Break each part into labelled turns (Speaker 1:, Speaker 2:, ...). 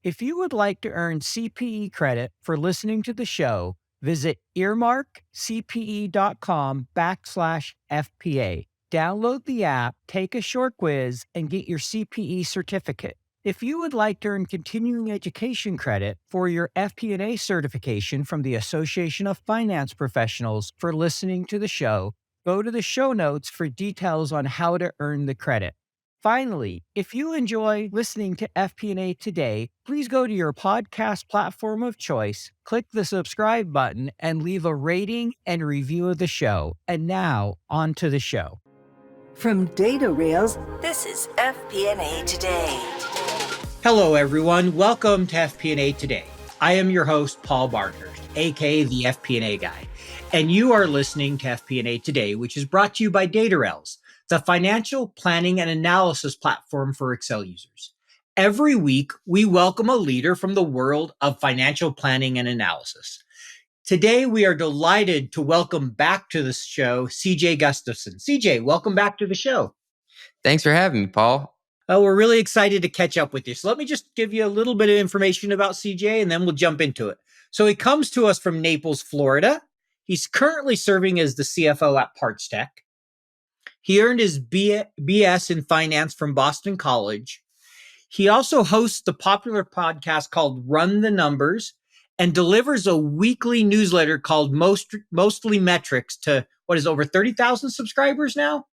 Speaker 1: If you would like to earn CPE credit for listening to the show, visit earmarkcpe.com/FPA. Download the app, take a short quiz, and get your CPE certificate. If you would like to earn continuing education credit for your FP&A certification from the Association of Finance Professionals for listening to the show, go to the show notes for details on how to earn the credit. Finally, if you enjoy listening to FP&A Today, please go to your podcast platform of choice, click the subscribe button, and leave a rating and review of the show. And now, on to the show.
Speaker 2: From Data Rails, this is FP&A Today.
Speaker 1: Hello, everyone. Welcome to FP&A Today. I am your host, Paul Barnhurst, aka the FP&A Guy, and you are listening to FP&A Today, which is brought to you by Data Rails, the financial planning and analysis platform for Excel users. Every week, we welcome a leader from the world of financial planning and analysis. Today, we are delighted to welcome back to the show, CJ Gustafson. CJ, welcome back to the show.
Speaker 3: Thanks for having me, Paul.
Speaker 1: We're really excited to catch up with you. So let me just give you a little bit of information about CJ, and then we'll jump into it. So he comes to us from Naples, Florida. He's currently serving as the CFO at PartsTech. He earned his BS in finance from Boston College. He also hosts the popular podcast called Run the Numbers and delivers a weekly newsletter called Mostly Metrics to, over 30,000 subscribers now?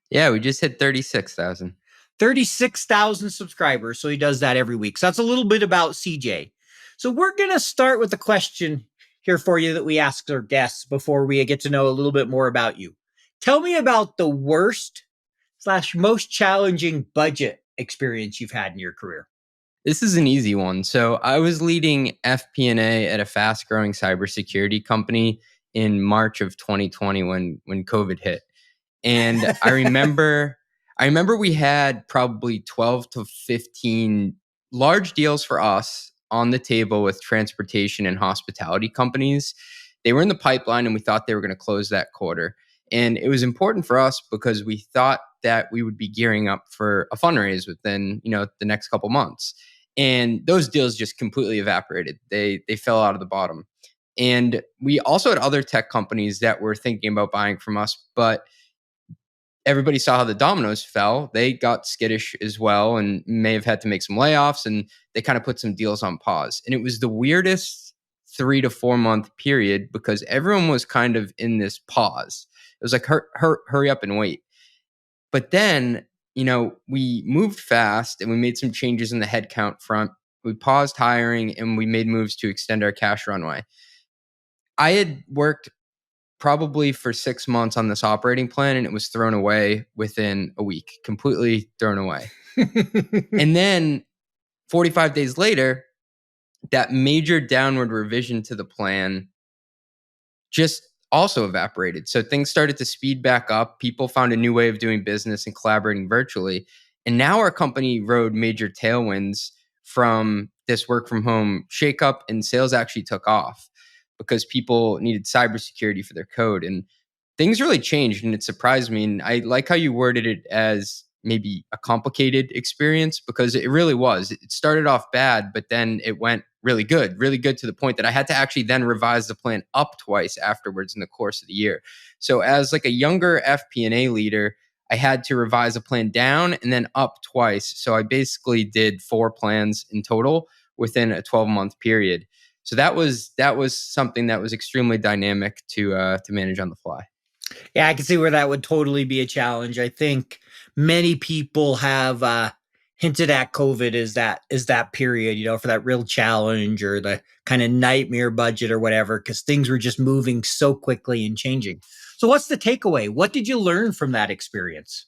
Speaker 3: Yeah, we just hit 36,000.
Speaker 1: 36,000 subscribers. So he does that every week. So that's a little bit about CJ. So we're going to start with the question here for you that we ask our guests before we get to know a little bit more about you. Tell me about the worst/most challenging budget experience you've had in your career.
Speaker 3: This is an easy one. So I was leading FP&A at a fast-growing cybersecurity company in March of 2020 when COVID hit. And I remember we had probably 12 to 15 large deals for us on the table with transportation and hospitality companies. They were in the pipeline and we thought they were going to close that quarter. And it was important for us because we thought that we would be gearing up for a fundraise within, the next couple months. And those deals just completely evaporated. They fell out of the bottom. And we also had other tech companies that were thinking about buying from us, but everybody saw how the dominoes fell. They got skittish as well and may have had to make some layoffs, and they kind of put some deals on pause. And it was the weirdest 3 to 4 month period because everyone was kind of in this pause. It was like, hurry up and wait. But then, we moved fast and we made some changes in the headcount front. We paused hiring and we made moves to extend our cash runway. I had worked probably for 6 months on this operating plan and it was thrown away within a week, completely thrown away. And then 45 days later, that major downward revision to the plan just also evaporated. So things started to speed back up. People found a new way of doing business and collaborating virtually. And now our company rode major tailwinds from this work from home shakeup, and sales actually took off because people needed cybersecurity for their code. And things really changed and it surprised me. And I like how you worded it as maybe a complicated experience because it really was. It started off bad, but then it went really good to the point that I had to actually then revise the plan up twice afterwards in the course of the year. So as like a younger FP&A leader, I had to revise a plan down and then up twice. So I basically did 4 plans in total within a 12-month period. So that was something that was extremely dynamic to manage on the fly.
Speaker 1: Yeah, I can see where that would totally be a challenge. I think many people have hinted at COVID as that period, for that real challenge or the kind of nightmare budget or whatever, because things were just moving so quickly and changing. So what's the takeaway? What did you learn from that experience?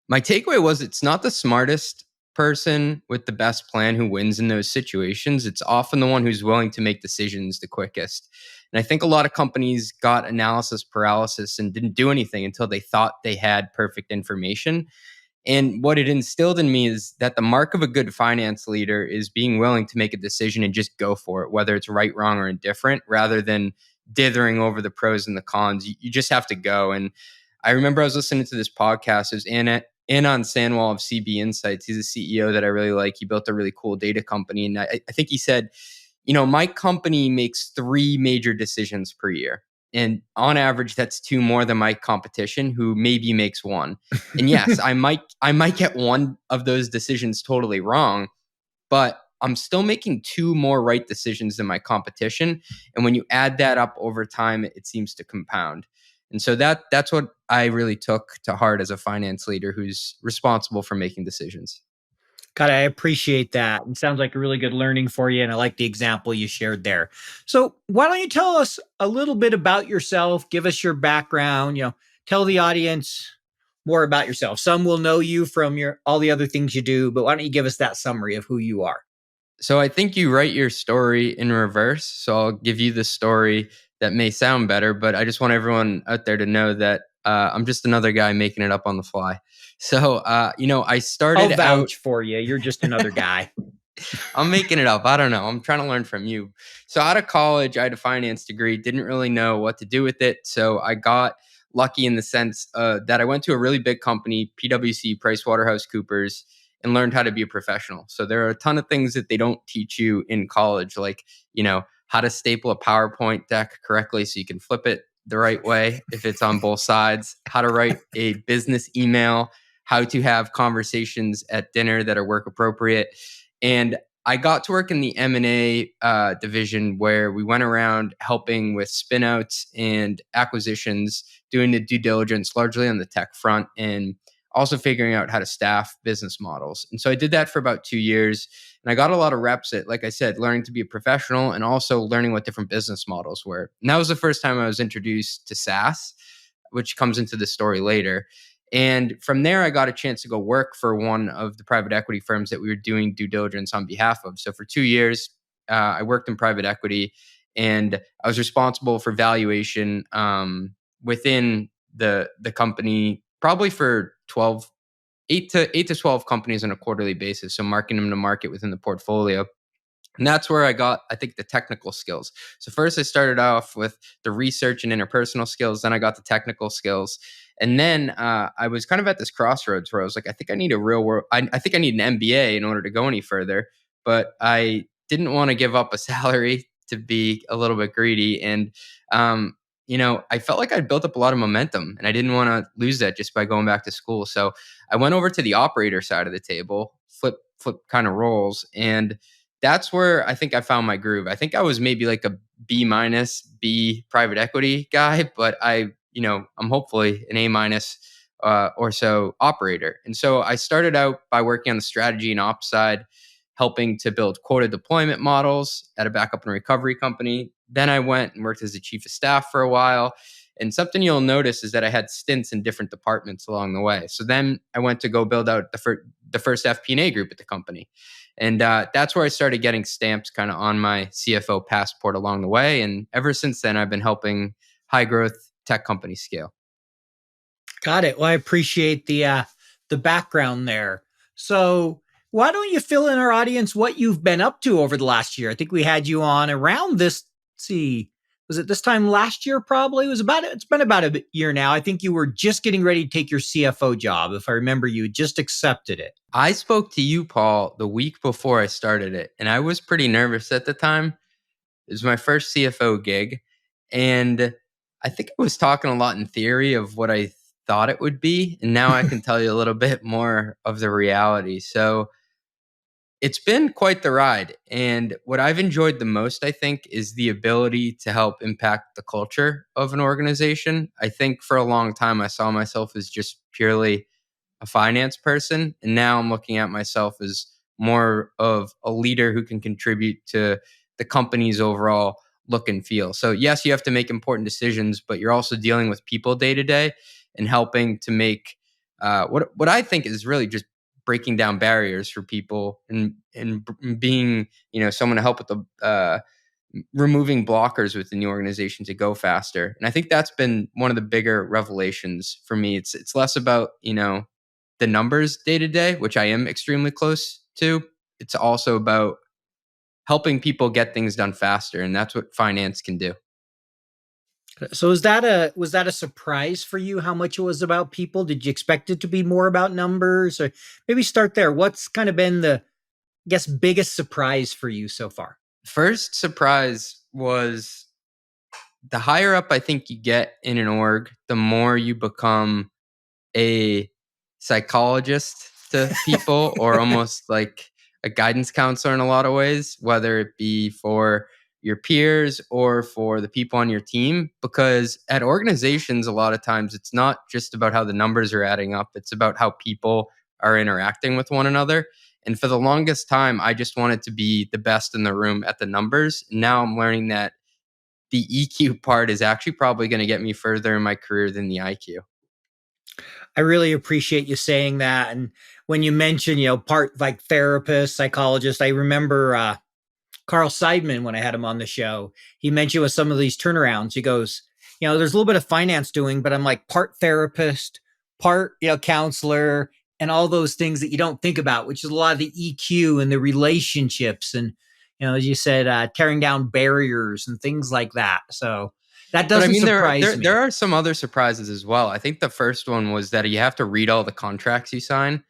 Speaker 3: My takeaway was it's not the smartest person with the best plan who wins in those situations. It's often the one who's willing to make decisions the quickest. And I think a lot of companies got analysis paralysis and didn't do anything until they thought they had perfect information. And what it instilled in me is that the mark of a good finance leader is being willing to make a decision and just go for it, whether it's right, wrong, or indifferent, rather than dithering over the pros and the cons. You just have to go. And I remember I was listening to this podcast. It was Anon Sanwall of CB Insights. He's a CEO that I really like. He built a really cool data company. And I think he said, my company makes 3 major decisions per year. And on average, that's 2 more than my competition, who maybe makes 1. And yes, I might get one of those decisions totally wrong, but I'm still making 2 more right decisions than my competition. And when you add that up over time, it seems to compound. And so that's what I really took to heart as a finance leader who's responsible for making decisions.
Speaker 1: God, I appreciate that. It sounds like a really good learning for you. And I like the example you shared there. So, why don't you tell us a little bit about yourself? Give us your background, tell the audience more about yourself. Some will know you from all the other things you do, but why don't you give us that summary of who you are?
Speaker 3: So I think you write your story in reverse. So I'll give you the story that may sound better, but I just want everyone out there to know that I'm just another guy making it up on the fly. So, I
Speaker 1: I'll
Speaker 3: started out.
Speaker 1: vouch for you. You're just another guy.
Speaker 3: I'm making it up. I don't know. I'm trying to learn from you. So out of college, I had a finance degree, didn't really know what to do with it. So I got lucky in the sense that I went to a really big company, PwC, PricewaterhouseCoopers, and learned how to be a professional. So there are a ton of things that they don't teach you in college, like, how to staple a PowerPoint deck correctly so you can flip it the right way if it's on both sides, how to write a business email, how to have conversations at dinner that are work appropriate. And I got to work in the M&A division where we went around helping with spinouts and acquisitions, doing the due diligence largely on the tech front, and also figuring out how to staff business models. And so I did that for about 2 years. And I got a lot of reps at, like I said, learning to be a professional and also learning what different business models were. And that was the first time I was introduced to SaaS, which comes into the story later. And from there, I got a chance to go work for one of the private equity firms that we were doing due diligence on behalf of. So for 2 years, I worked in private equity, and I was responsible for valuation within the company, probably for 8 to 12 companies on a quarterly basis. So marking them to market within the portfolio. And that's where I got, I think, the technical skills. So first I started off with the research and interpersonal skills. Then I got the technical skills. And then I was kind of at this crossroads where I was like, I think I need a real world, I think I need an MBA in order to go any further. But I didn't want to give up a salary to be a little bit greedy. And, I felt like I'd built up a lot of momentum and I didn't want to lose that just by going back to school. So I went over to the operator side of the table, flip kind of roles. And that's where I think I found my groove. I think I was maybe like a B minus B private equity guy, but I'm hopefully an A minus or so operator. And so I started out by working on the strategy and ops side, helping to build quota deployment models at a backup and recovery company. Then I went and worked as a chief of staff for a while. And something you'll notice is that I had stints in different departments along the way. So then I went to go build out the first FP&A group at the company. And that's where I started getting stamps kind of on my CFO passport along the way. And ever since then, I've been helping high growth tech companies scale.
Speaker 1: Got it. Well, I appreciate the background there. So, why don't you fill in our audience what you've been up to over the last year? I think we had you on around this. Let's see, was it this time last year? Probably it's been about a year now. I think you were just getting ready to take your CFO job. If I remember, you just accepted it.
Speaker 3: I spoke to you, Paul, the week before I started it, and I was pretty nervous at the time. It was my first CFO gig, and I think I was talking a lot in theory of what I thought it would be, and now I can tell you a little bit more of the reality. So it's been quite the ride. And what I've enjoyed the most, I think, is the ability to help impact the culture of an organization. I think for a long time, I saw myself as just purely a finance person. And now I'm looking at myself as more of a leader who can contribute to the company's overall look and feel. So, yes, you have to make important decisions, but you're also dealing with people day to day and helping to make what I think is really just breaking down barriers for people and being someone to help with the removing blockers within the organization to go faster. And I think that's been one of the bigger revelations for me. It's less about the numbers day to day, which I am extremely close to. It's also about helping people get things done faster, and that's what finance can do.
Speaker 1: So was that a surprise for you how much it was about people? Did you expect it to be more about numbers? Or maybe start there. What's kind of been the, I guess, biggest surprise for you so far?
Speaker 3: First surprise was the higher up I think you get in an org, the more you become a psychologist to people or almost like a guidance counselor in a lot of ways, whether it be for your peers or for the people on your team. Because at organizations, a lot of times it's not just about how the numbers are adding up, it's about how people are interacting with one another. And for the longest time, I just wanted to be the best in the room at the numbers. Now I'm learning that the EQ part is actually probably going to get me further in my career than the IQ.
Speaker 1: I really appreciate you saying that. And when you mention, part like therapist, psychologist, I remember Carl Seidman, when I had him on the show, he mentioned with some of these turnarounds, he goes, there's a little bit of finance doing, but I'm like part therapist, part, counselor, and all those things that you don't think about, which is a lot of the EQ and the relationships. And, as you said, tearing down barriers and things like that. So that
Speaker 3: But I
Speaker 1: doesn't
Speaker 3: mean,
Speaker 1: surprise
Speaker 3: there
Speaker 1: me.
Speaker 3: are some other surprises as well. I think the first one was that you have to read all the contracts you sign.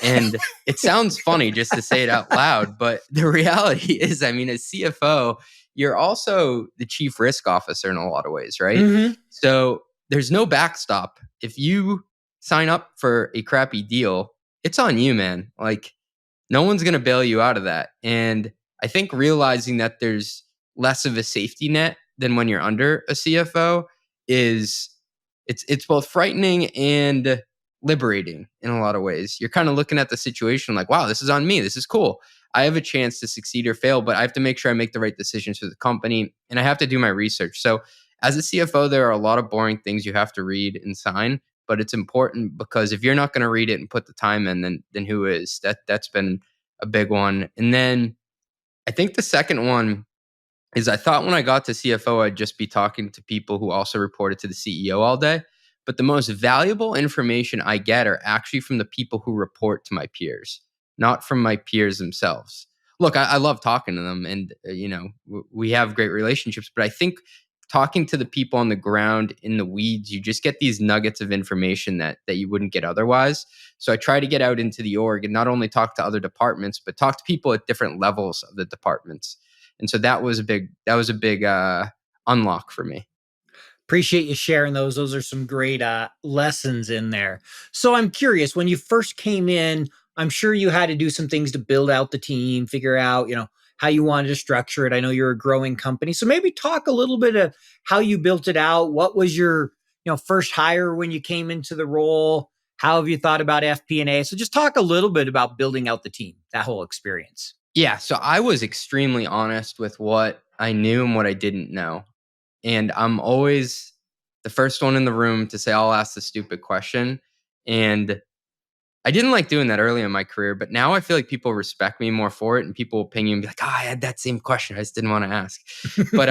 Speaker 3: And it sounds funny just to say it out loud, but the reality is, I mean, as CFO, you're also the chief risk officer in a lot of ways, right?
Speaker 1: Mm-hmm.
Speaker 3: So there's no backstop. If you sign up for a crappy deal, it's on you, man. Like, no one's going to bail you out of that. And I think realizing that there's less of a safety net than when you're under a CFO is it's both frightening and liberating in a lot of ways. You're kind of looking at the situation like, wow, this is on me. This is cool. I have a chance to succeed or fail, but I have to make sure I make the right decisions for the company and I have to do my research. So as a CFO, there are a lot of boring things you have to read and sign, but it's important because if you're not going to read it and put the time in, then who is? That's been a big one. And then I think the second one is I thought when I got to CFO, I'd just be talking to people who also reported to the CEO all day. But the most valuable information I get are actually from the people who report to my peers, not from my peers themselves. Look, I love talking to them and, we have great relationships, but I think talking to the people on the ground in the weeds, you just get these nuggets of information that you wouldn't get otherwise. So I try to get out into the org and not only talk to other departments, but talk to people at different levels of the departments. And so that was a big unlock for me.
Speaker 1: Appreciate you sharing those. Those are some great lessons in there. So I'm curious, when you first came in, I'm sure you had to do some things to build out the team, figure out, how you wanted to structure it. I know you're a growing company. So maybe talk a little bit of how you built it out. What was your, first hire when you came into the role? How have you thought about FP&A? So just talk a little bit about building out the team, that whole experience.
Speaker 3: Yeah, so I was extremely honest with what I knew and what I didn't know. And I'm always the first one in the room to say I'll ask the stupid question. And I didn't like doing that early in my career, but now I feel like people respect me more for it, and people will ping you and be like, "Oh, I had that same question. I just didn't want to ask." But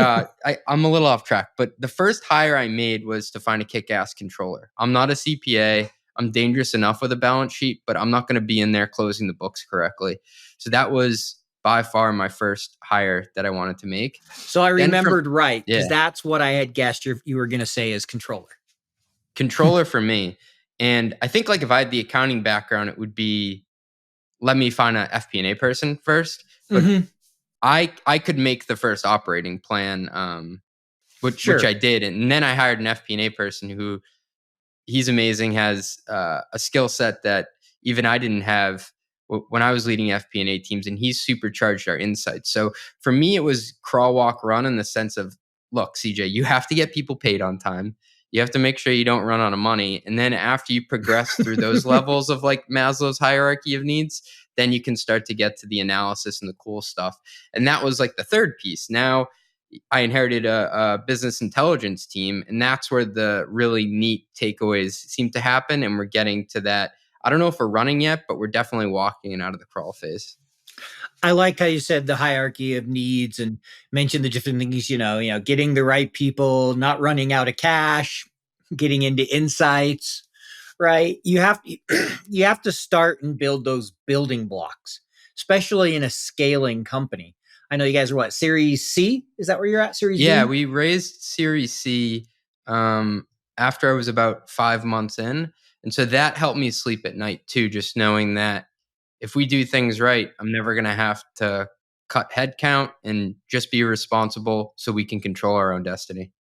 Speaker 3: I'm a little off track. But the first hire I made was to find a kick-ass controller. I'm not a CPA. I'm dangerous enough with a balance sheet, but I'm not going to be in there closing the books correctly. So that was by far my first hire that I wanted to make.
Speaker 1: So I
Speaker 3: Then
Speaker 1: remembered right, because
Speaker 3: yeah,
Speaker 1: that's what I had guessed you were going to say as controller.
Speaker 3: controller for me. And I think like if I had the accounting background, it would be let me find a FP&A person first. But
Speaker 1: Mm-hmm.
Speaker 3: I could make the first operating plan, which
Speaker 1: Sure.
Speaker 3: I did, and then I hired an FP&A person who he's amazing, has a skill set that even I didn't have when I was leading FP&A teams, and he's supercharged our insights. So for me, it was crawl, walk, run in the sense of, look, CJ, you have to get people paid on time. You have to make sure you don't run out of money. And then after you progress through those levels of like Maslow's hierarchy of needs, then you can start to get to the analysis and the cool stuff. And that was like the third piece. Now I inherited a business intelligence team, and that's where the really neat takeaways seem to happen. And we're getting to that. I don't know if we're running yet, but we're definitely walking it out of the crawl phase.
Speaker 1: I like how you said the hierarchy of needs and mentioned the different things, getting the right people, not running out of cash, getting into insights, right? You have to start and build those building blocks, especially in a scaling company. I know you guys are what, Series C? Is that where you're at? Series
Speaker 3: Yeah,
Speaker 1: B?
Speaker 3: we raised Series C after I was about 5 months in. And so that helped me sleep at night too, just knowing that if we do things right, I'm never going to have to cut headcount and just be responsible so we can control our own destiny.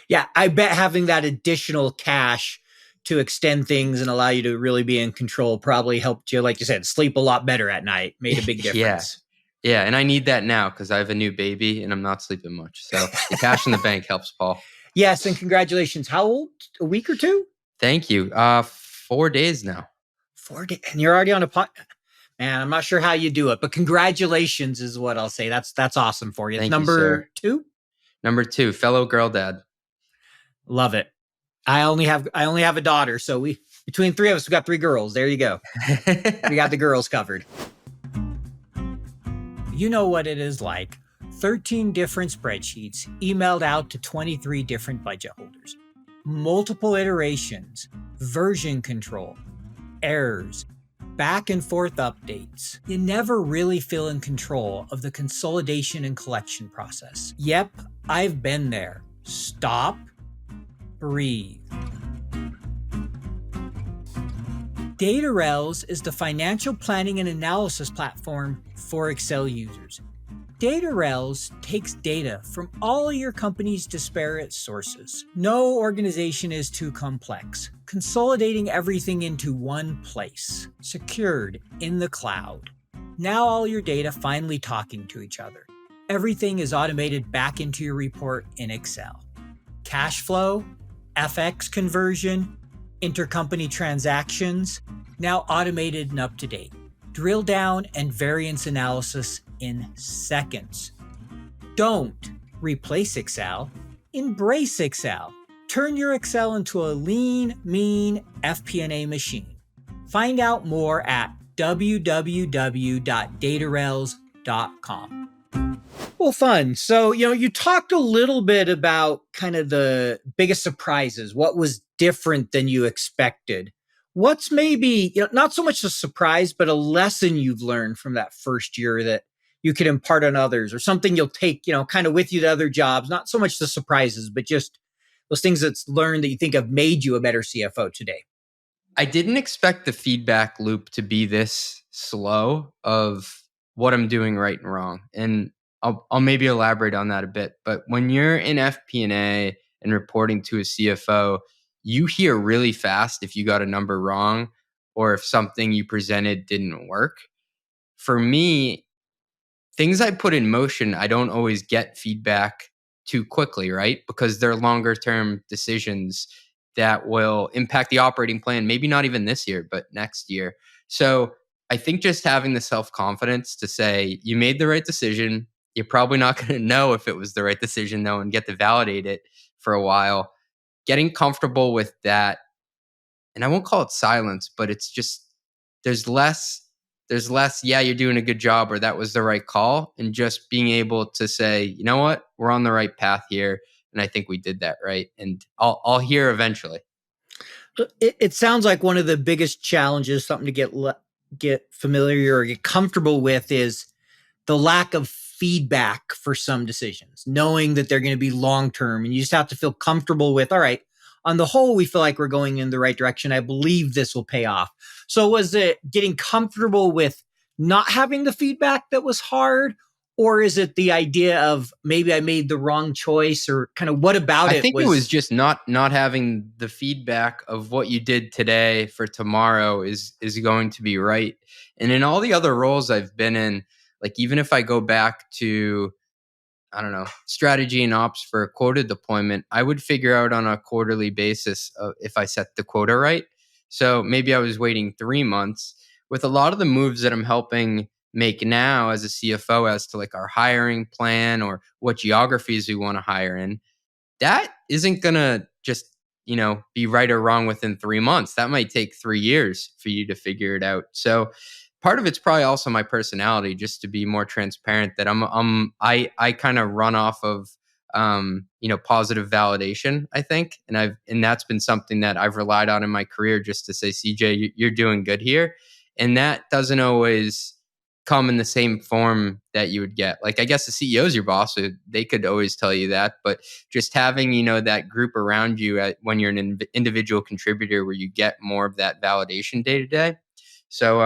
Speaker 1: Yeah, I bet having that additional cash to extend things and allow you to really be in control probably helped you, like you said, sleep a lot better at night, made a big
Speaker 3: Yeah.
Speaker 1: difference.
Speaker 3: Yeah. And I need that now because I have a new baby and I'm not sleeping much. So the cash in the bank helps, Paul.
Speaker 1: Yes, and congratulations. How old? A week or two?
Speaker 3: Thank you. 4 days now.
Speaker 1: 4 days. And you're already on a pot. Man, I'm not sure how you do it, but congratulations is what I'll say. That's awesome for you. It's
Speaker 3: Thank you, sir.
Speaker 1: number 2?
Speaker 3: Number 2, fellow girl dad.
Speaker 1: Love it. I only have a daughter, so we between 3 of us, we got 3 girls. There you go. We got the girls covered. You know what it is like. 13 different spreadsheets emailed out to 23 different budget holders. Multiple iterations, version control, errors, back and forth updates. You never really feel in control of the consolidation and collection process. Yep, I've been there. Stop, breathe. DataRels is the financial planning and analysis platform for Excel users. DataRels takes data from all your company's disparate sources. No organization is too complex, consolidating everything into one place, secured in the cloud. Now all your data finally talking to each other. Everything is automated back into your report in Excel. Cash flow, FX conversion, intercompany transactions, now automated and up to date. Drill down and variance analysis in seconds. Don't replace Excel, embrace Excel. Turn your Excel into a lean, mean FP&A machine. Find out more at www.datarels.com. Well, fun. So, you talked a little bit about kind of the biggest surprises, what was different than you expected. What's maybe, not so much a surprise, but a lesson you've learned from that first year that you could impart on others, or something you'll take, kind of with you to other jobs, not so much the surprises, but just those things that's learned that you think have made you a better CFO today?
Speaker 3: I didn't expect the feedback loop to be this slow of what I'm doing right and wrong. And I'll maybe elaborate on that a bit. But when you're in FP&A and reporting to a CFO, you hear really fast if you got a number wrong or if something you presented didn't work. For me, things I put in motion, I don't always get feedback too quickly, right? Because they're longer term decisions that will impact the operating plan, maybe not even this year, but next year. So I think just having the self confidence to say, you made the right decision. You're probably not going to know if it was the right decision, though, and get to validate it for a while. Getting comfortable with that. And I won't call it silence, but it's just there's less, yeah, you're doing a good job, or that was the right call. And just being able to say, you know what, we're on the right path here. And I think we did that right. And I'll hear eventually.
Speaker 1: It sounds like one of the biggest challenges, something to get familiar or get comfortable with, is the lack of feedback for some decisions, knowing that they're going to be long-term. And you just have to feel comfortable with, all right, on the whole, we feel like we're going in the right direction. I believe this will pay off. So was it getting comfortable with not having the feedback that was hard? Or is it the idea of maybe I made the wrong choice, or kind of what about it?
Speaker 3: I think it was just not having the feedback of what you did today for tomorrow is going to be right. And in all the other roles I've been in, like even if I go back to, I don't know, strategy and ops for a quota deployment, I would figure out on a quarterly basis if I set the quota right. So maybe I was waiting 3 months. With a lot of the moves that I'm helping make now as a CFO as to like our hiring plan or what geographies we want to hire in, that isn't going to just, be right or wrong within 3 months. That might take 3 years for you to figure it out. So part of it's probably also my personality, just to be more transparent, that I kind of run off of, positive validation, I think. And that's been something that I've relied on in my career, just to say, CJ, you're doing good here. And that doesn't always come in the same form that you would get. Like, I guess the CEO is your boss, so they could always tell you that, but just having, that group around you when you're an individual contributor where you get more of that validation day to day. So,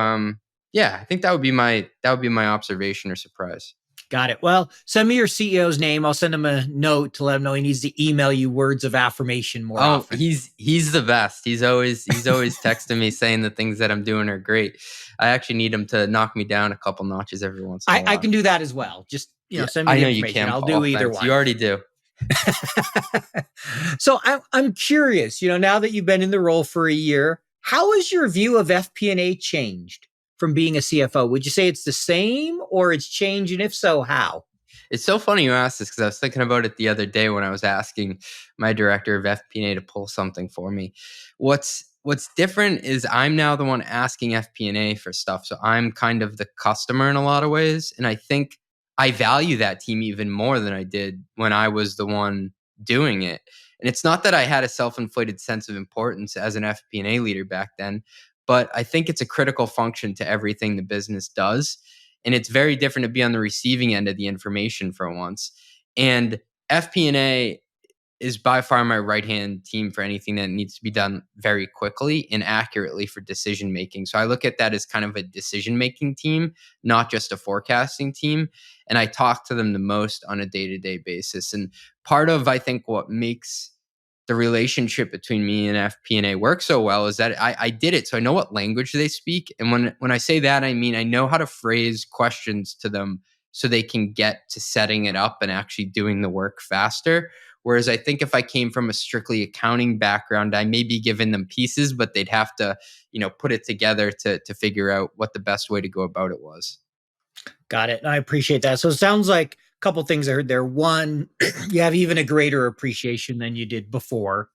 Speaker 3: yeah, I think that would be my observation or surprise.
Speaker 1: Got it. Well, send me your CEO's name. I'll send him a note to let him know he needs to email you words of affirmation more
Speaker 3: Oh,
Speaker 1: often.
Speaker 3: he's the best. He's always texting me saying the things that I'm doing are great. I actually need him to knock me down a couple notches every once in a
Speaker 1: I
Speaker 3: while.
Speaker 1: can do that as well. Just,
Speaker 3: Yeah,
Speaker 1: send me
Speaker 3: I
Speaker 1: the
Speaker 3: know you
Speaker 1: information.
Speaker 3: can,
Speaker 1: I'll do
Speaker 3: Paul.
Speaker 1: either
Speaker 3: Thanks. You
Speaker 1: one.
Speaker 3: already do.
Speaker 1: So I'm curious, now that you've been in the role for a year, how has your view of FP&A changed from being a CFO? Would you say it's the same or it's changed? And if so, how?
Speaker 3: It's so funny you asked this because I was thinking about it the other day when I was asking my director of FP&A to pull something for me. What's different is I'm now the one asking FP&A for stuff. So I'm kind of the customer in a lot of ways. And I think I value that team even more than I did when I was the one doing it. And it's not that I had a self-inflated sense of importance as an FP&A leader back then, but I think it's a critical function to everything the business does. And it's very different to be on the receiving end of the information for once. And FP&A is by far my right hand team for anything that needs to be done very quickly and accurately for decision making. So I look at that as kind of a decision making team, not just a forecasting team. And I talk to them the most on a day to day basis. And part of, I think, what makes the relationship between me and FP&A work so well is that I did it. So I know what language they speak. And when I say that, I mean, I know how to phrase questions to them so they can get to setting it up and actually doing the work faster. Whereas I think if I came from a strictly accounting background, I may be giving them pieces, but they'd have to, put it together to figure out what the best way to go about it was.
Speaker 1: Got it. I appreciate that. So it sounds like a couple things I heard there. One, you have even a greater appreciation than you did before.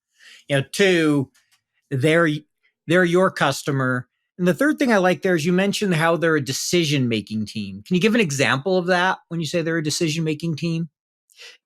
Speaker 1: Two, they're your customer. And the third thing I like there is you mentioned how they're a decision-making team. Can you give an example of that when you say they're a decision-making team?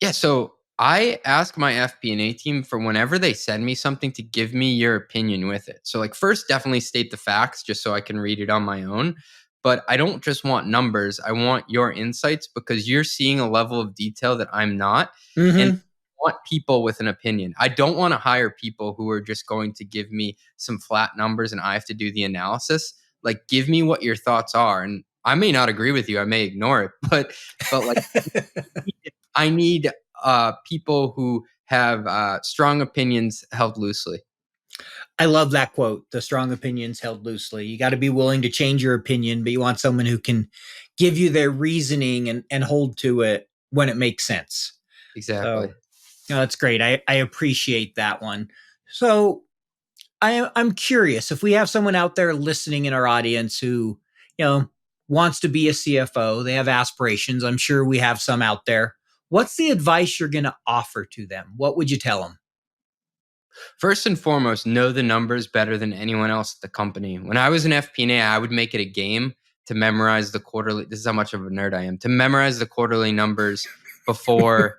Speaker 3: Yeah, so I ask my FP&A team for whenever they send me something to give me your opinion with it. So, like, first, definitely state the facts just so I can read it on my own. But I don't just want numbers. I want your insights because you're seeing a level of detail that I'm not. And
Speaker 1: Mm-hmm.
Speaker 3: I want people with an opinion. I don't want to hire people who are just going to give me some flat numbers and I have to do the analysis. Like, give me what your thoughts are. And I may not agree with you. I may ignore it, but like I need people who have strong opinions held loosely.
Speaker 1: I love that quote, the strong opinions held loosely. You got to be willing to change your opinion, but you want someone who can give you their reasoning and hold to it when it makes sense.
Speaker 3: Exactly.
Speaker 1: So, that's great. I appreciate that one. So I'm curious if we have someone out there listening in our audience who, wants to be a CFO, they have aspirations. I'm sure we have some out there. What's the advice you're going to offer to them? What would you tell them?
Speaker 3: First and foremost, know the numbers better than anyone else at the company. When I was in FP&A, I would make it a game to memorize the quarterly. This is how much of a nerd I am. To memorize the quarterly numbers before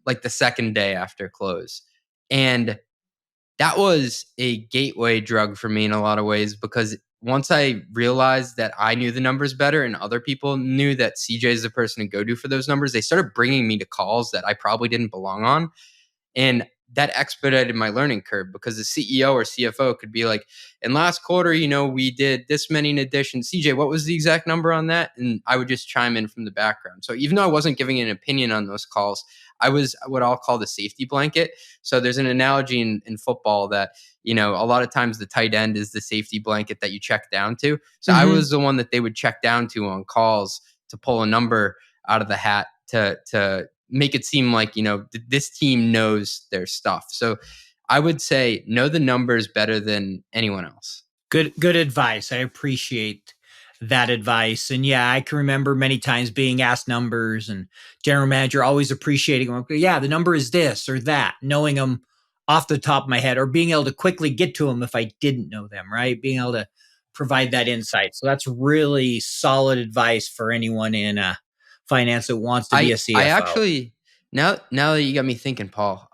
Speaker 3: like the second day after close. And that was a gateway drug for me in a lot of ways because once I realized that I knew the numbers better and other people knew that CJ is the person to go to for those numbers, they started bringing me to calls that I probably didn't belong on. And that expedited my learning curve because the CEO or CFO could be like, in last quarter, we did this many in addition. CJ, what was the exact number on that? And I would just chime in from the background. So even though I wasn't giving an opinion on those calls, I was what I'll call the safety blanket. So there's an analogy in football that, a lot of times the tight end is the safety blanket that you check down to. So I
Speaker 1: Mm-hmm.
Speaker 3: was the one that they would check down to on calls to pull a number out of the hat to make it seem like, this team knows their stuff. So I would say know the numbers better than anyone else.
Speaker 1: Good advice. I appreciate that advice. And yeah, I can remember many times being asked numbers and general manager always appreciating, okay, yeah, the number is this or that, knowing them off the top of my head or being able to quickly get to them if I didn't know them, right? Being able to provide that insight. So that's really solid advice for anyone in finance that wants to be a
Speaker 3: I
Speaker 1: CFO.
Speaker 3: actually now that you got me thinking, Paul,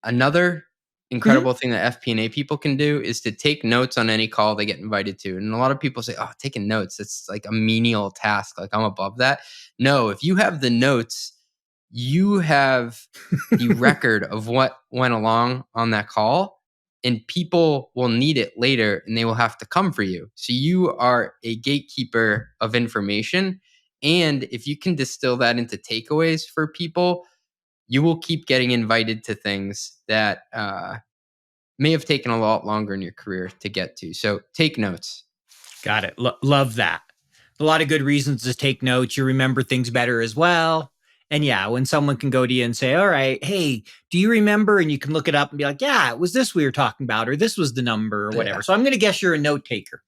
Speaker 3: another incredible thing that FP&A people can do is to take notes on any call they get invited to. And a lot of people say, oh, taking notes, it's like a menial task. Like I'm above that. No, if you have the notes, you have the record of what went along on that call, and people will need it later and they will have to come for you. So you are a gatekeeper of information. And if you can distill that into takeaways for people, you will keep getting invited to things that may have taken a lot longer in your career to get to. So take notes.
Speaker 1: Got it. Love that. A lot of good reasons to take notes. You remember things better as well. And yeah, when someone can go to you and say, all right, hey, do you remember? And you can look it up and be like, yeah, it was this we were talking about, or this was the number or whatever.
Speaker 3: Yeah.
Speaker 1: So I'm going to guess you're a note taker.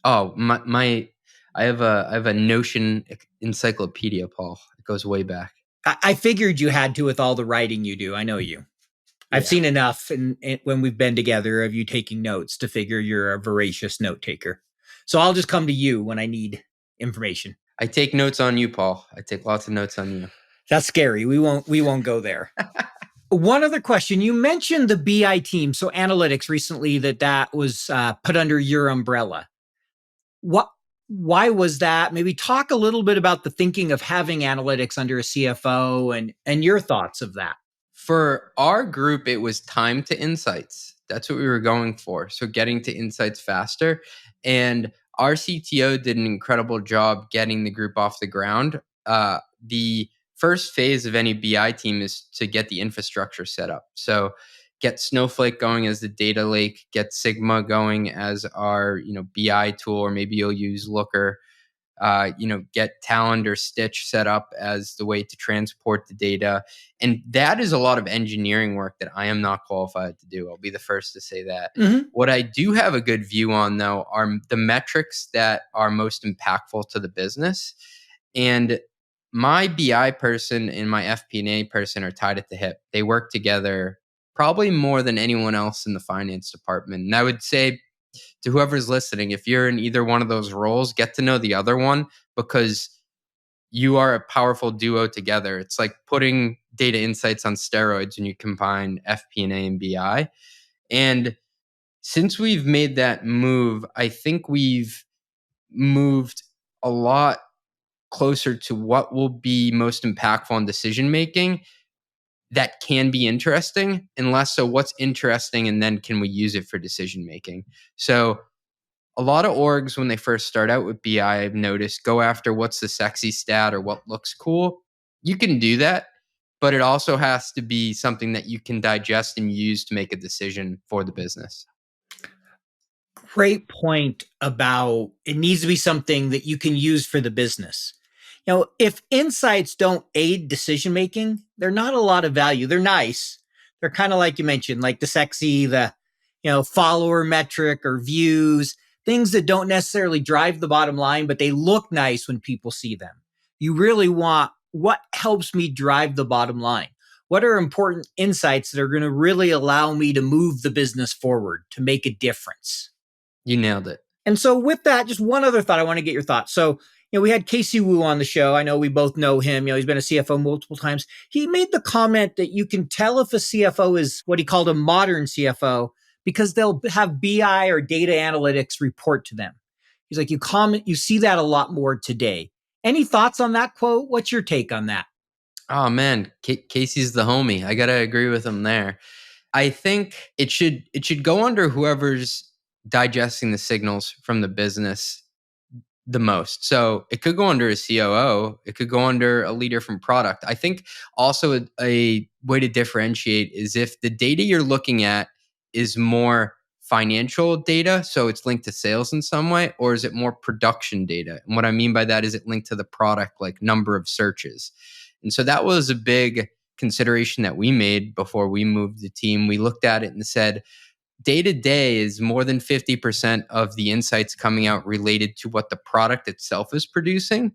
Speaker 3: Oh, I have a Notion encyclopedia, Paul. It goes way back.
Speaker 1: I figured you had to with all the writing you do. I know you.
Speaker 3: Yeah.
Speaker 1: I've seen enough when we've been together of you taking notes to figure you're a voracious note taker. So I'll just come to you when I need information.
Speaker 3: I take notes on you, Paul. I take lots of notes on you.
Speaker 1: That's scary. We won't go there. One other question. You mentioned the BI team, so analytics recently that was put under your umbrella. Why was that? Maybe talk a little bit about the thinking of having analytics under a CFO and your thoughts of that.
Speaker 3: For our group, it was time to insights. That's what we were going for. So getting to insights faster. And our CTO did an incredible job getting the group off the ground. The first phase of any BI team is to get the infrastructure set up. So get Snowflake going as the data lake, get Sigma going as our BI tool, or maybe you'll use Looker. Get Talend or Stitch set up as the way to transport the data. And that is a lot of engineering work that I am not qualified to do. I'll be the first to say that. Mm-hmm. What I do have a good view on, though, are the metrics that are most impactful to the business. And my BI person and my FP&A person are tied at the hip. They work together probably more than anyone else in the finance department. And I would say to whoever's listening, if you're in either one of those roles, get to know the other one, because you are a powerful duo together. It's like putting data insights on steroids when you combine FP&A and BI. And since we've made that move, I think we've moved a lot closer to what will be most impactful in decision making that can be interesting, and less so what's interesting and then can we use it for decision making. So a lot of orgs, when they first start out with BI, I've noticed, go after what's the sexy stat or what looks cool. You can do that, but it also has to be something that you can digest and use to make a decision for the business.
Speaker 1: Great point about it needs to be something that you can use for the business. If insights don't aid decision making, they're not a lot of value. They're nice. They're kind of like you mentioned, like the sexy, the follower metric or views, things that don't necessarily drive the bottom line, but they look nice when people see them. You really want what helps me drive the bottom line. What are important insights that are going to really allow me to move the business forward, to make a difference?
Speaker 3: You nailed it.
Speaker 1: And so with that, just one other thought, I want to get your thoughts. So, we had Casey Wu on the show. I know we both know him. He's been a CFO multiple times. He made the comment that you can tell if a CFO is what he called a modern CFO because they'll have BI or data analytics report to them. He's like, you see that a lot more today. Any thoughts on that quote? What's your take on that?
Speaker 3: Oh man, Casey's the homie. I got to agree with him there. I think it should go under whoever's digesting the signals from the business the most. So it could go under a COO. It could go under a leader from product. I think also a way to differentiate is if the data you're looking at is more financial data, so it's linked to sales in some way, or is it more production data? And what I mean by that is it linked to the product, like number of searches. And so that was a big consideration that we made before we moved the team. We looked at it and said, day to day is more than 50% of the insights coming out related to what the product itself is producing?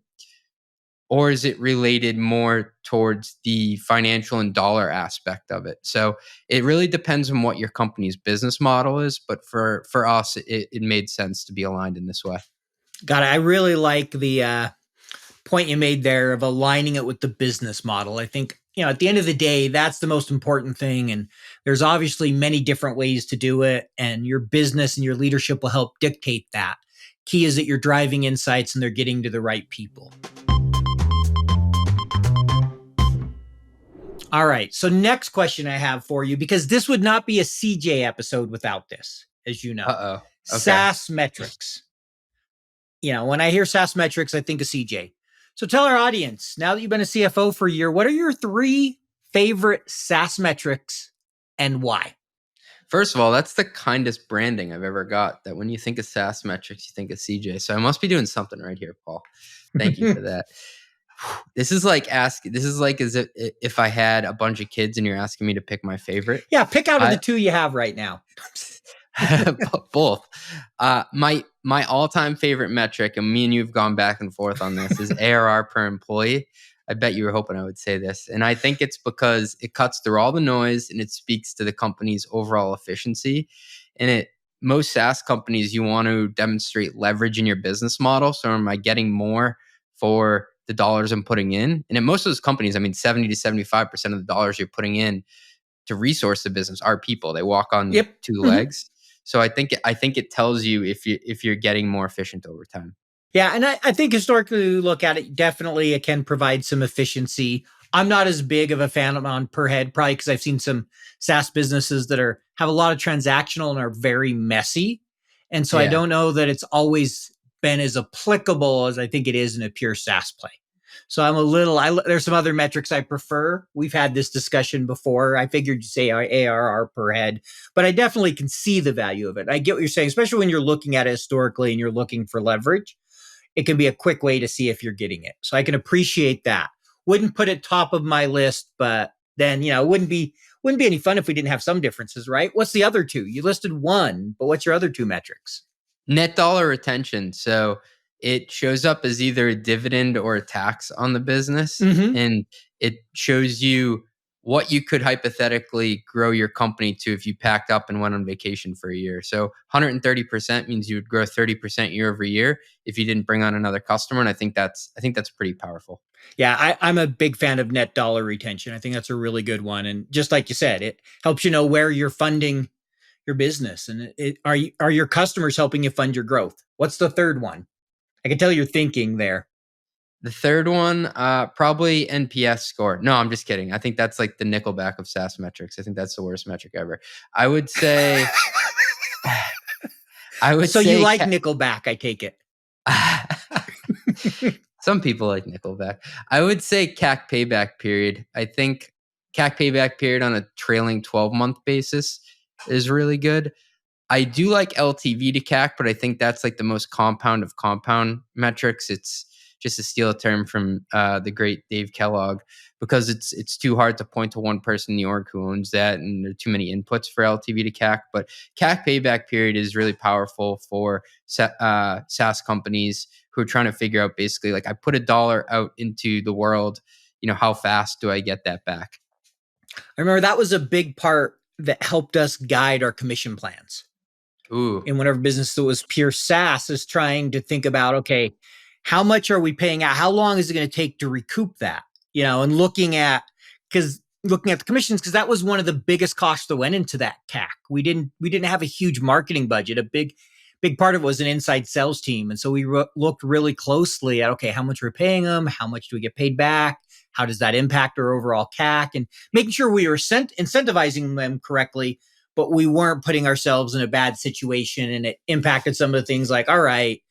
Speaker 3: Or is it related more towards the financial and dollar aspect of it? So it really depends on what your company's business model is. But for us, it made sense to be aligned in this way.
Speaker 1: Got it. I really like the point you made there of aligning it with the business model. I think, at the end of the day, that's the most important thing. And there's obviously many different ways to do it. And your business and your leadership will help dictate that. Key is that you're driving insights and they're getting to the right people. All right. So next question I have for you, because this would not be a CJ episode without this, as you know.
Speaker 3: Uh-oh. Okay.
Speaker 1: SaaS metrics. When I hear SaaS metrics, I think of CJ. So tell our audience, now that you've been a CFO for a year, what are your 3 favorite SaaS metrics and why?
Speaker 3: First of all, that's the kindest branding I've ever got, that when you think of SaaS metrics, you think of CJ. So I must be doing something right here, Paul. Thank you for that. This is like as if I had a bunch of kids and you're asking me to pick my favorite.
Speaker 1: Yeah, pick out of the 2 you have right now.
Speaker 3: Both. My all-time favorite metric, and me and you have gone back and forth on this, is ARR per employee. I bet you were hoping I would say this. And I think it's because it cuts through all the noise and it speaks to the company's overall efficiency. And most SaaS companies, you want to demonstrate leverage in your business model. So am I getting more for the dollars I'm putting in? And in most of those companies, 70 to 75% of the dollars you're putting in to resource the business are people. They walk on 2 legs. So I think it tells you if you're getting more efficient over time.
Speaker 1: Yeah, and I think historically we look at it, definitely it can provide some efficiency. I'm not as big of a fan on per head, probably because I've seen some SaaS businesses that have a lot of transactional and are very messy. And so I don't know that it's always been as applicable as I think it is in a pure SaaS play. So there's some other metrics I prefer. We've had this discussion before. I figured you'd say ARR per head, but I definitely can see the value of it. I get what you're saying, especially when you're looking at it historically and you're looking for leverage. It can be a quick way to see if you're getting it. So I can appreciate that. Wouldn't put it top of my list, but then, it wouldn't be any fun if we didn't have some differences, right? What's the other 2? You listed 1, but what's your other 2 metrics?
Speaker 3: Net dollar retention. So it shows up as either a dividend or a tax on the business. And it shows you what you could hypothetically grow your company to if you packed up and went on vacation for a year. So 130% means you would grow 30% year over year if you didn't bring on another customer. And I think that's pretty powerful.
Speaker 1: Yeah, I'm a big fan of net dollar retention. I think that's a really good one. And just like you said, it helps you know where you're funding your business. And are your customers helping you fund your growth? What's the third one? I can tell you're thinking there.
Speaker 3: The third one, probably NPS score. No, I'm just kidding. I think that's like the Nickelback of SaaS metrics. I think that's the worst metric ever. I would say.
Speaker 1: So you like Nickelback? I take it.
Speaker 3: Some people like Nickelback. I would say CAC payback period. I think CAC payback period on a trailing 12-month basis is really good. I do like LTV to CAC, but I think that's like the most compound of compound metrics. It's just to steal a term from the great Dave Kellogg, because it's too hard to point to one person in the org who owns that, and there are too many inputs for LTV to CAC. But CAC payback period is really powerful for SaaS companies who are trying to figure out basically, like, I put $1 out into the world, how fast do I get that back?
Speaker 1: I remember that was a big part that helped us guide our commission plans.
Speaker 3: Ooh.
Speaker 1: In whatever business that was pure SaaS, is trying to think about, okay, how much are we paying out? How long is it going to take to recoup that? And looking at the commissions, because that was one of the biggest costs that went into that CAC. We didn't have a huge marketing budget. A big part of it was an inside sales team. And so we looked really closely at, okay, how much we're paying them? How much do we get paid back? How does that impact our overall CAC? And making sure we were incentivizing them correctly, but we weren't putting ourselves in a bad situation. And it impacted some of the things like, all right,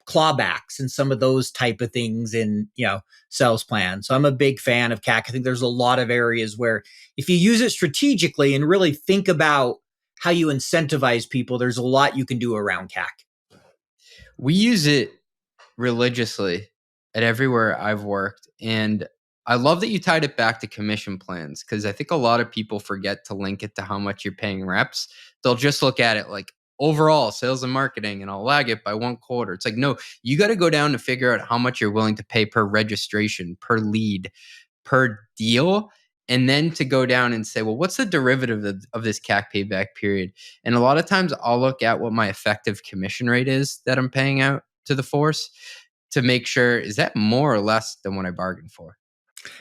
Speaker 1: clawbacks and some of those type of things in, sales plans. So I'm a big fan of CAC. I think there's a lot of areas where if you use it strategically and really think about how you incentivize people, there's a lot you can do around CAC.
Speaker 3: We use it religiously at everywhere I've worked. And I love that you tied it back to commission plans, because I think a lot of people forget to link it to how much you're paying reps. They'll just look at it like overall sales and marketing, and I'll lag it by 1 quarter. It's like, no, you got to go down to figure out how much you're willing to pay per registration, per lead, per deal. And then to go down and say, well, what's the derivative of this CAC payback period? And a lot of times I'll look at what my effective commission rate is that I'm paying out to the force. to make sure, is that more or less than what I bargained for?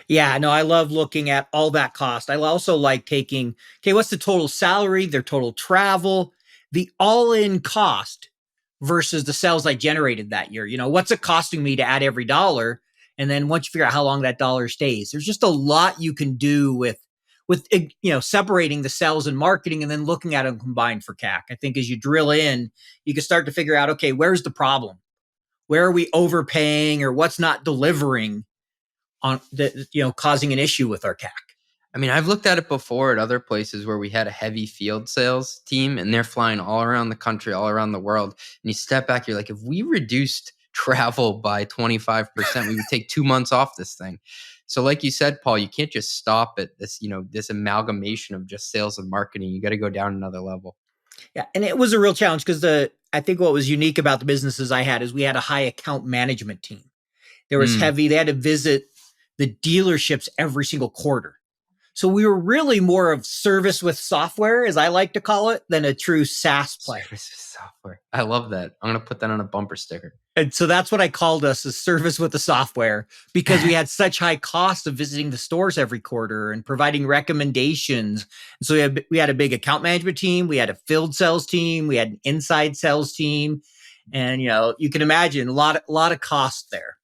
Speaker 1: Yeah, no, I love looking at all that cost. I also like taking, okay, what's the total salary, their total travel, the all-in cost versus the sales I generated that year. What's it costing me to add every dollar? And then once you figure out how long that dollar stays, there's just a lot you can do with separating the sales and marketing and then looking at them combined for CAC. I think as you drill in, you can start to figure out, okay, where's the problem? Where are we overpaying or what's not delivering on the, causing an issue with our CAC?
Speaker 3: I mean, I've looked at it before at other places where we had a heavy field sales team and they're flying all around the country, all around the world. And you step back, you're like, if we reduced travel by 25%, we would take 2 months off this thing. So like you said, Paul, you can't just stop at this, this amalgamation of just sales and marketing. You got to go down another level.
Speaker 1: Yeah. And it was a real challenge because I think what was unique about the businesses I had is we had a high account management team. There was they had to visit the dealerships every single quarter. So we were really more of service with software, as I like to call it, than a true SaaS play.
Speaker 3: Service with software. I love that. I'm going to put that on a bumper sticker.
Speaker 1: And so that's what I called us, as service with the software, because we had such high costs of visiting the stores every quarter and providing recommendations. And so we had a big account management team. We had a field sales team. We had an inside sales team. And, you can imagine a lot of cost there.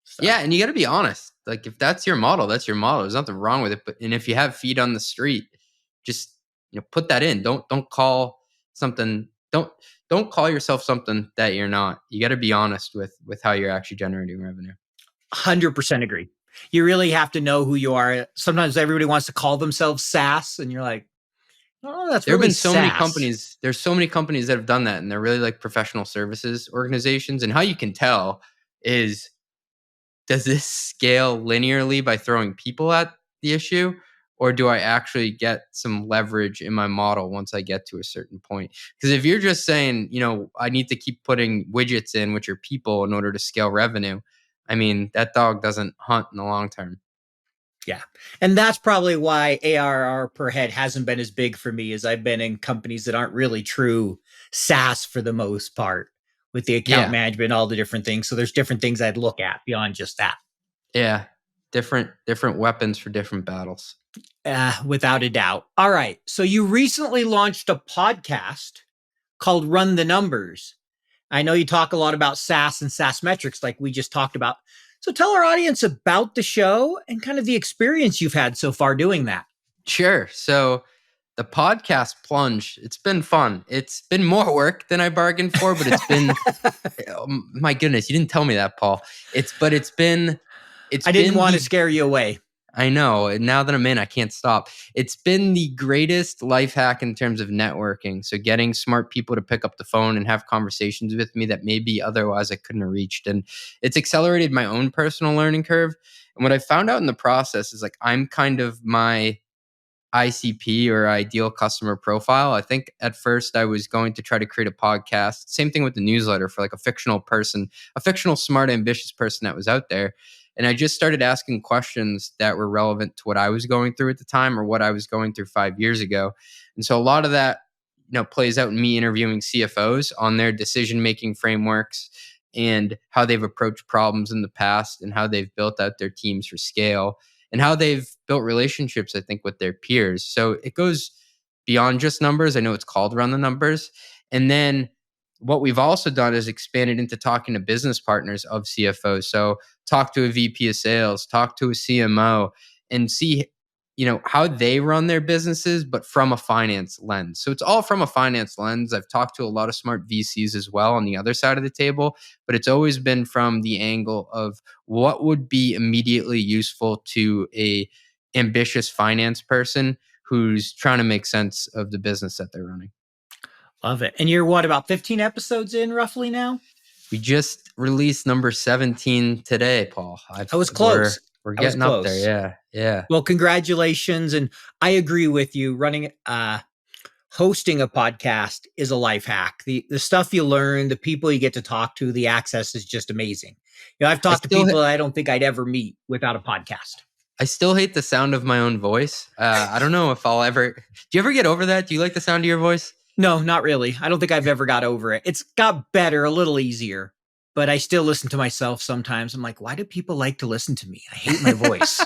Speaker 1: So.
Speaker 3: Yeah. And you got to be honest. Like if that's your model, that's your model. There's nothing wrong with it. And if you have feet on the street, just put that in. Don't call something. Don't call yourself something that you're not. You got to be honest with how you're actually generating revenue.
Speaker 1: 100% agree. You really have to know who you are. Sometimes everybody wants to call themselves SaaS, and you're like, oh, that's
Speaker 3: there
Speaker 1: really
Speaker 3: have been so
Speaker 1: SaaS.
Speaker 3: many companies. There's so many companies that have done that, and they're really like professional services organizations. And how you can tell is, does this scale linearly by throwing people at the issue? Or do I actually get some leverage in my model once I get to a certain point? Because if you're just saying, I need to keep putting widgets in, which are people, in order to scale revenue, I mean, that dog doesn't hunt in the long term.
Speaker 1: Yeah. And that's probably why ARR per head hasn't been as big for me, as I've been in companies that aren't really true SaaS for the most part, with the account management, all the different things. So there's different things I'd look at beyond just that.
Speaker 3: Yeah. Different weapons for different battles.
Speaker 1: Without a doubt. All right. So you recently launched a podcast called Run the Numbers. I know you talk a lot about SaaS and SaaS metrics like we just talked about. So tell our audience about the show and kind of the experience you've had so far doing that.
Speaker 3: Sure. So the podcast plunge, it's been fun. It's been more work than I bargained for, but it's been, oh, my goodness, you didn't tell me that, Paul.
Speaker 1: I didn't want to scare you away.
Speaker 3: I know. And now that I'm in, I can't stop. It's been the greatest life hack in terms of networking. So getting smart people to pick up the phone and have conversations with me that maybe otherwise I couldn't have reached. And it's accelerated my own personal learning curve. And what I found out in the process is like, I'm kind of my ICP, or ideal customer profile. I think at first I was going to try to create a podcast. Same thing with the newsletter, for like a fictional person, a fictional, smart, ambitious person that was out there. And I just started asking questions that were relevant to what I was going through at the time, or what I was going through 5 years ago. And so a lot of that, plays out in me interviewing CFOs on their decision-making frameworks and how they've approached problems in the past and how they've built out their teams for scale and how they've built relationships, I think, with their peers. So it goes beyond just numbers. I know it's called Run the Numbers. And then what we've also done is expanded into talking to business partners of CFOs. So talk to a VP of sales, talk to a CMO, and see, how they run their businesses, but from a finance lens. So it's all from a finance lens. I've talked to a lot of smart VCs as well on the other side of the table, but it's always been from the angle of what would be immediately useful to a ambitious finance person who's trying to make sense of the business that they're running.
Speaker 1: Love it. And you're about 15 episodes in roughly now?
Speaker 3: We just released number 17 today, Paul.
Speaker 1: I was close.
Speaker 3: We're getting up there. Yeah.
Speaker 1: Well, congratulations. And I agree with you. Hosting a podcast is a life hack. The stuff you learn, the people you get to talk to, the access is just amazing. I've talked to people I don't think I'd ever meet without a podcast.
Speaker 3: I still hate the sound of my own voice. I don't know if I'll ever. Do you ever get over that? Do you like the sound of your voice?
Speaker 1: No, not really. I don't think I've ever got over it. It's got better, a little easier. but I still listen to myself sometimes. I'm like, why do people like to listen to me? I hate my voice.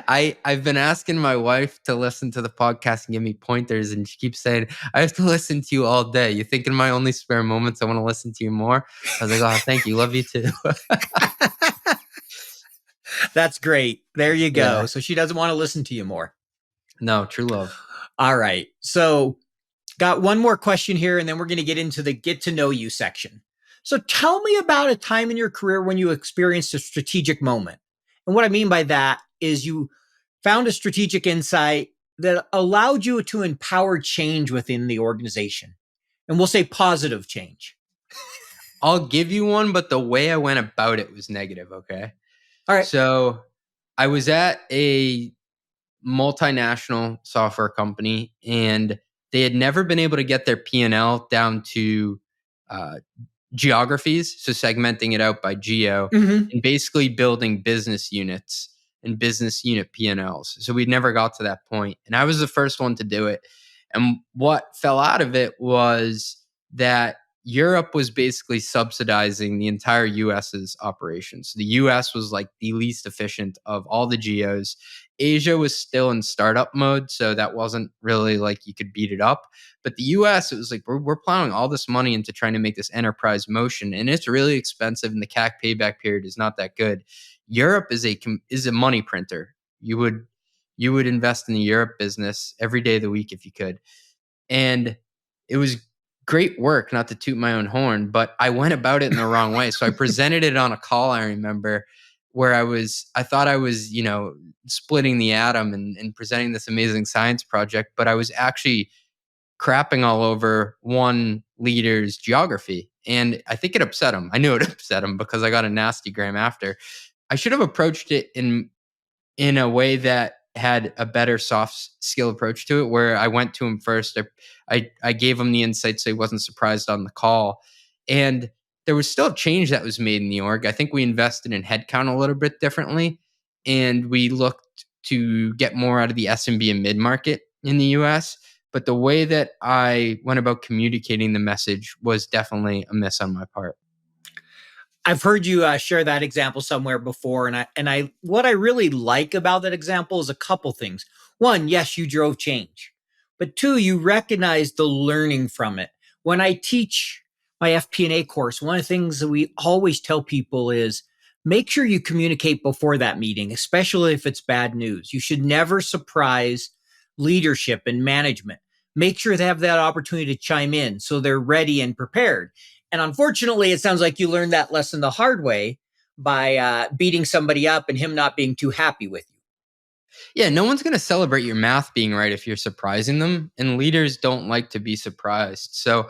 Speaker 3: I've been asking my wife to listen to the podcast and give me pointers, and she keeps saying, I have to listen to you all day. You think in my only spare moments I want to listen to you more? I was like, oh, thank you. Love you too.
Speaker 1: That's great. There you go.
Speaker 3: Yeah.
Speaker 1: So she doesn't want to listen to you more.
Speaker 3: No, true love.
Speaker 1: All right. So got one more question here, and then we're going to get into the get to know you section. So tell me about a time in your career when you experienced a strategic moment. And what I mean by that is you found a strategic insight that allowed you to empower change within the organization. And we'll say positive change.
Speaker 3: I'll give you one, but the way I went about it was negative. Okay.
Speaker 1: All right.
Speaker 3: So I was at a multinational software company, and they had never been able to get their P&L down to uh, geographies, so segmenting it out by geo, and basically building business units and business unit P&Ls. So we'd never got to that point, and I was the first one to do it. And what fell out of it was that Europe was basically subsidizing the entire US's operations. The US was like the least efficient of all the geos. Asia was still in startup mode, so that wasn't really like you could beat it up. But the US, it was like we're plowing all this money into trying to make this enterprise motion, and it's really expensive, and the CAC payback period is not that good. Europe is a money printer. You would invest in the Europe business every day of the week if you could. And it was great work, not to toot my own horn, but I went about it in the wrong way. So I presented it on a call, I remember, where I thought I was, splitting the atom and presenting this amazing science project, but I was actually crapping all over one leader's geography. And I think it upset him. I knew it upset him because I got a nasty gram after. I should have approached it in a way that had a better soft skill approach to it, where I went to him first. I gave him the insight so he wasn't surprised on the call. And there was still change that was made in the org. I think we invested in headcount a little bit differently, and we looked to get more out of the SMB and mid-market in the US. But the way that I went about communicating the message was definitely a miss on my part.
Speaker 1: I've heard you share that example somewhere before, and what I really like about that example is a couple things. One, yes, you drove change, but two, you recognize the learning from it. When I teach my FP&A course, one of the things that we always tell people is make sure you communicate before that meeting, especially if it's bad news. You should never surprise leadership and management. Make sure they have that opportunity to chime in so they're ready and prepared. And unfortunately, it sounds like you learned that lesson the hard way by beating somebody up and him not being too happy with you.
Speaker 3: Yeah, no one's going to celebrate your math being right if you're surprising them, and leaders don't like to be surprised. So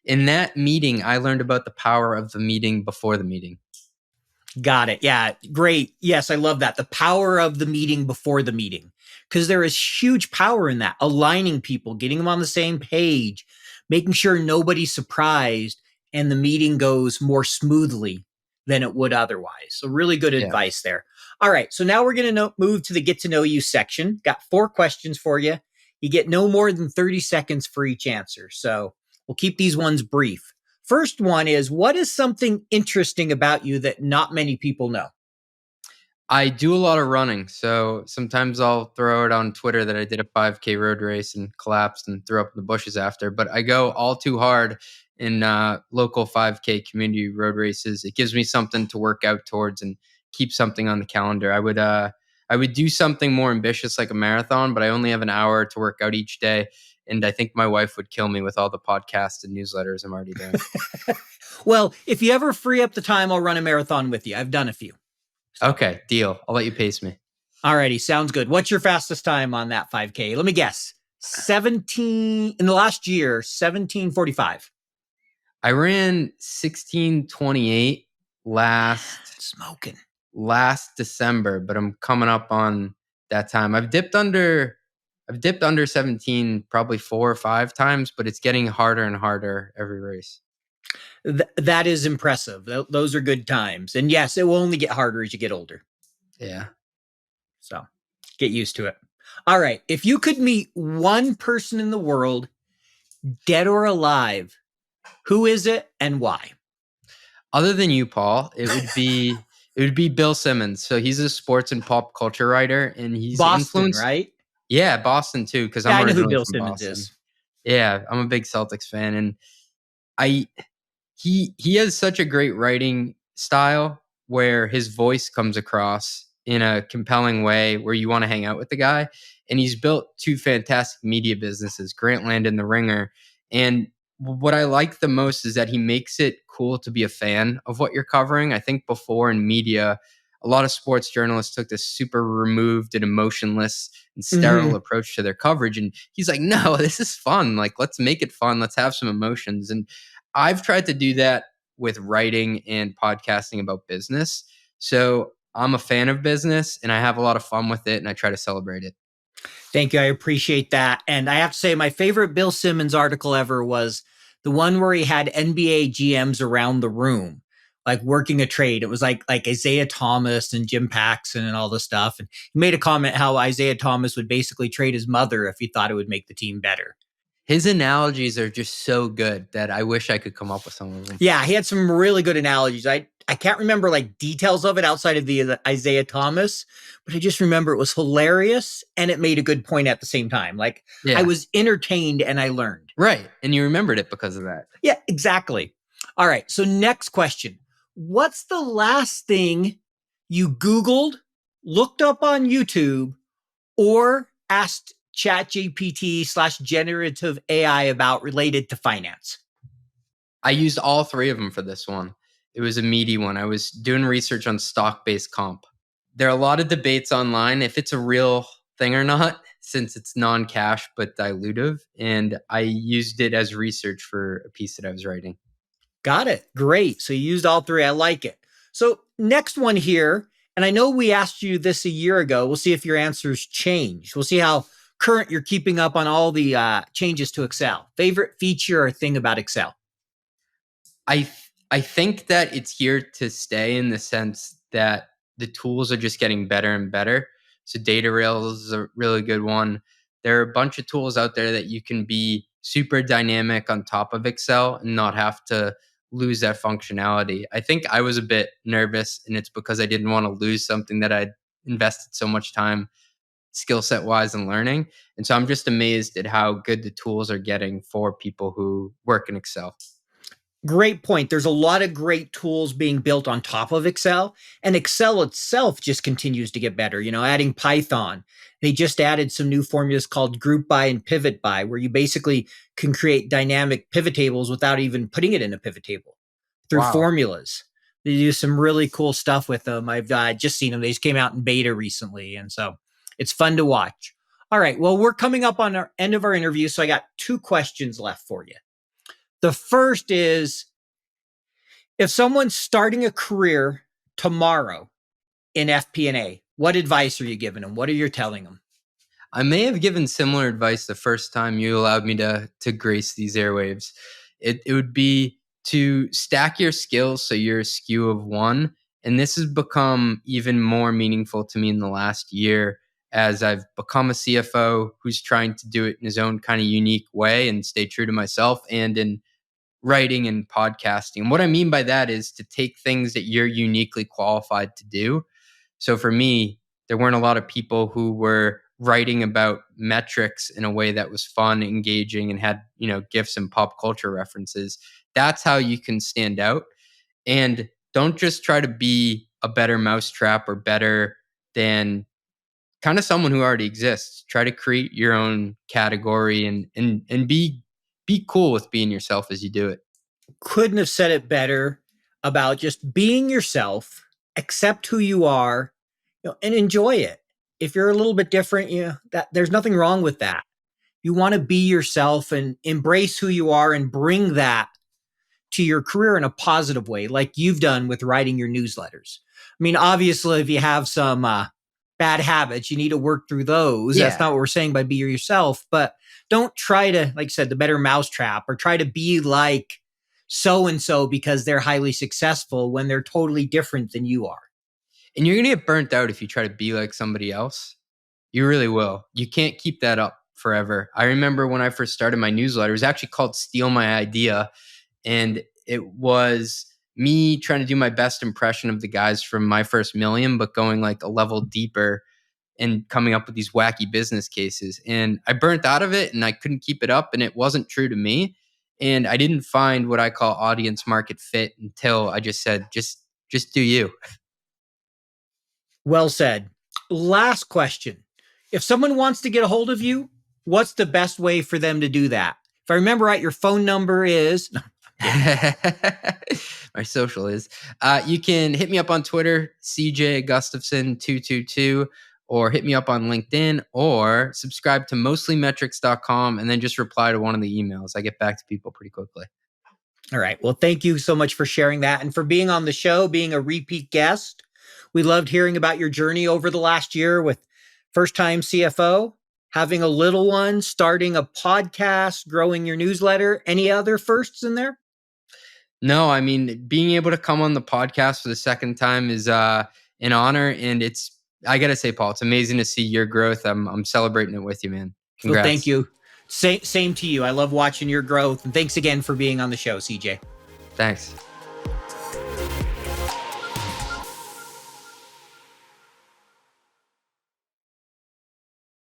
Speaker 3: in that meeting, I learned about the power of the meeting before the meeting.
Speaker 1: Got it. Yeah, great. Yes, I love that. The power of the meeting before the meeting, because there is huge power in that. Aligning people, getting them on the same page, making sure nobody's surprised, and the meeting goes more smoothly than it would otherwise. So really good advice there. All right. So now we're going to move to the get to know you section. Got 4 questions for you. You get no more than 30 seconds for each answer. So we'll keep these ones brief. First one is, what is something interesting about you that not many people know?
Speaker 3: I do a lot of running. So sometimes I'll throw it on Twitter that I did a 5K road race and collapsed and threw up in the bushes after. But I go all too hard in local 5K community road races. It gives me something to work out towards and keep something on the calendar. I would do something more ambitious like a marathon, but I only have an hour to work out each day. And I think my wife would kill me with all the podcasts and newsletters I'm already doing.
Speaker 1: Well, if you ever free up the time, I'll run a marathon with you. I've done a few. So.
Speaker 3: Okay, deal. I'll let you pace me.
Speaker 1: Alrighty, sounds good. What's your fastest time on that 5K? Let me guess. 17 in the last year, 1745.
Speaker 3: I ran 1628 last December, but I'm coming up on that time. I've dipped under 17 probably 4 or 5 times, but it's getting harder and harder every race.
Speaker 1: That is impressive. Those are good times. And yes, it will only get harder as you get older.
Speaker 3: Yeah.
Speaker 1: So get used to it. All right. If you could meet one person in the world, dead or alive, who is it and why?
Speaker 3: Other than you, Paul, it would be Bill Simmons. So he's a sports and pop culture writer, and he's
Speaker 1: Boston,
Speaker 3: influenced.
Speaker 1: right?
Speaker 3: Yeah, Boston too, because
Speaker 1: Yeah,
Speaker 3: I'm
Speaker 1: I know who
Speaker 3: originally
Speaker 1: Bill
Speaker 3: from
Speaker 1: Simmons
Speaker 3: Boston.
Speaker 1: is.
Speaker 3: Yeah, I'm a big Celtics fan, and I he has such a great writing style where his voice comes across in a compelling way where you want to hang out with the guy. And he's built two fantastic media businesses, Grantland and The Ringer. And what I like the most is that he makes it cool to be a fan of what you're covering. I think before in media, a lot of sports journalists took this super removed and emotionless and sterile
Speaker 1: Mhm.
Speaker 3: approach to their coverage. And he's like, no, this is fun. Like, let's make it fun. Let's have some emotions. And I've tried to do that with writing and podcasting about business. So I'm a fan of business and I have a lot of fun with it and I try to celebrate it.
Speaker 1: Thank you. I appreciate that. And I have to say, my favorite Bill Simmons article ever was the one where he had NBA GMs around the room, like working a trade. It was like Isaiah Thomas and Jim Paxson and all this stuff. And he made a comment how Isaiah Thomas would basically trade his mother if he thought it would make the team better.
Speaker 3: His analogies are just so good that I wish I could come up with some of them.
Speaker 1: Yeah, he had some really good analogies. I can't remember like details of it outside of the Isaiah Thomas, but I just remember it was hilarious and it made a good point at the same time. Like I
Speaker 3: Yeah.
Speaker 1: was entertained and I learned.
Speaker 3: Right. And you remembered it because of that.
Speaker 1: Yeah, exactly. All right. So next question. What's the last thing you Googled, looked up on YouTube, or asked ChatGPT/generative AI about related to finance?
Speaker 3: I used all three of them for this one. It was a meaty one. I was doing research on stock based comp. There are a lot of debates online if it's a real thing or not, since it's non cash but dilutive. And I used it as research for a piece that I was writing.
Speaker 1: Got it. Great. So you used all three. I like it. So next one here, and I know we asked you this a year ago. We'll see if your answers change. We'll see how current you're keeping up on all the changes to Excel. Favorite feature or thing about Excel?
Speaker 3: I think that it's here to stay in the sense that the tools are just getting better and better. So data rails is a really good one. There are a bunch of tools out there that you can be super dynamic on top of Excel and not have to lose that functionality. I think I was a bit nervous and it's because I didn't want to lose something that I'd invested so much time skill set wise and learning. And so I'm just amazed at how good the tools are getting for people who work in Excel.
Speaker 1: Great point. There's a lot of great tools being built on top of Excel, and Excel itself just continues to get better. You know, adding Python. They just added some new formulas called group by and pivot by, where you basically can create dynamic pivot tables without even putting it in a pivot table through
Speaker 3: Wow.
Speaker 1: formulas. They do some really cool stuff with them. I've just seen them. They just came out in beta recently, and so it's fun to watch. All right. Well, we're coming up on our end of our interview, so I got two questions left for you. The first is, if someone's starting a career tomorrow in FP&A, what advice are you giving them? What are you telling them?
Speaker 3: I may have given similar advice the first time you allowed me to grace these airwaves. It would be to stack your skills so you're a skew of one. And this has become even more meaningful to me in the last year as I've become a CFO who's trying to do it in his own kind of unique way and stay true to myself, and in writing and podcasting. What I mean by that is to take things that you're uniquely qualified to do. So for me, there weren't a lot of people who were writing about metrics in a way that was fun, engaging, and had, gifs and pop culture references. That's how you can stand out. And don't just try to be a better mousetrap or better than kind of someone who already exists. Try to create your own category and be cool with being yourself as you do it.
Speaker 1: Couldn't have said it better about just being yourself, accept who you are, and enjoy it. If you're a little bit different, that there's nothing wrong with that. You want to be yourself and embrace who you are and bring that to your career in a positive way, like you've done with writing your newsletters. I mean, obviously, if you have some bad habits, you need to work through those.
Speaker 3: Yeah.
Speaker 1: That's not what we're saying by be yourself, but don't try to, like I said, the better mousetrap, or try to be like so and so because they're highly successful when they're totally different than you are.
Speaker 3: And you're going to get burnt out if you try to be like somebody else. You really will. You can't keep that up forever. I remember when I first started my newsletter, it was actually called Steal My Idea. And it was me trying to do my best impression of the guys from My First Million, but going like a level deeper and coming up with these wacky business cases. And I burnt out of it and I couldn't keep it up, and it wasn't true to me. And I didn't find what I call audience market fit until I just said, just do you.
Speaker 1: Well said. Last question. If someone wants to get a hold of you, what's the best way for them to do that? If I remember right, your phone number is...
Speaker 3: My social is. You can hit me up on Twitter, CJ Gustafson 222, or hit me up on LinkedIn, or subscribe to mostlymetrics.com and then just reply to one of the emails. I get back to people pretty quickly.
Speaker 1: All right. Well, thank you so much for sharing that and for being on the show, being a repeat guest. We loved hearing about your journey over the last year with first-time CFO, having a little one, starting a podcast, growing your newsletter. Any other firsts in there?
Speaker 3: No, I mean, being able to come on the podcast for the second time is an honor. And I got to say, Paul, it's amazing to see your growth. I'm celebrating it with you, man. Congrats.
Speaker 1: Well, thank you. Same to you. I love watching your growth. And thanks again for being on the show, CJ.
Speaker 3: Thanks.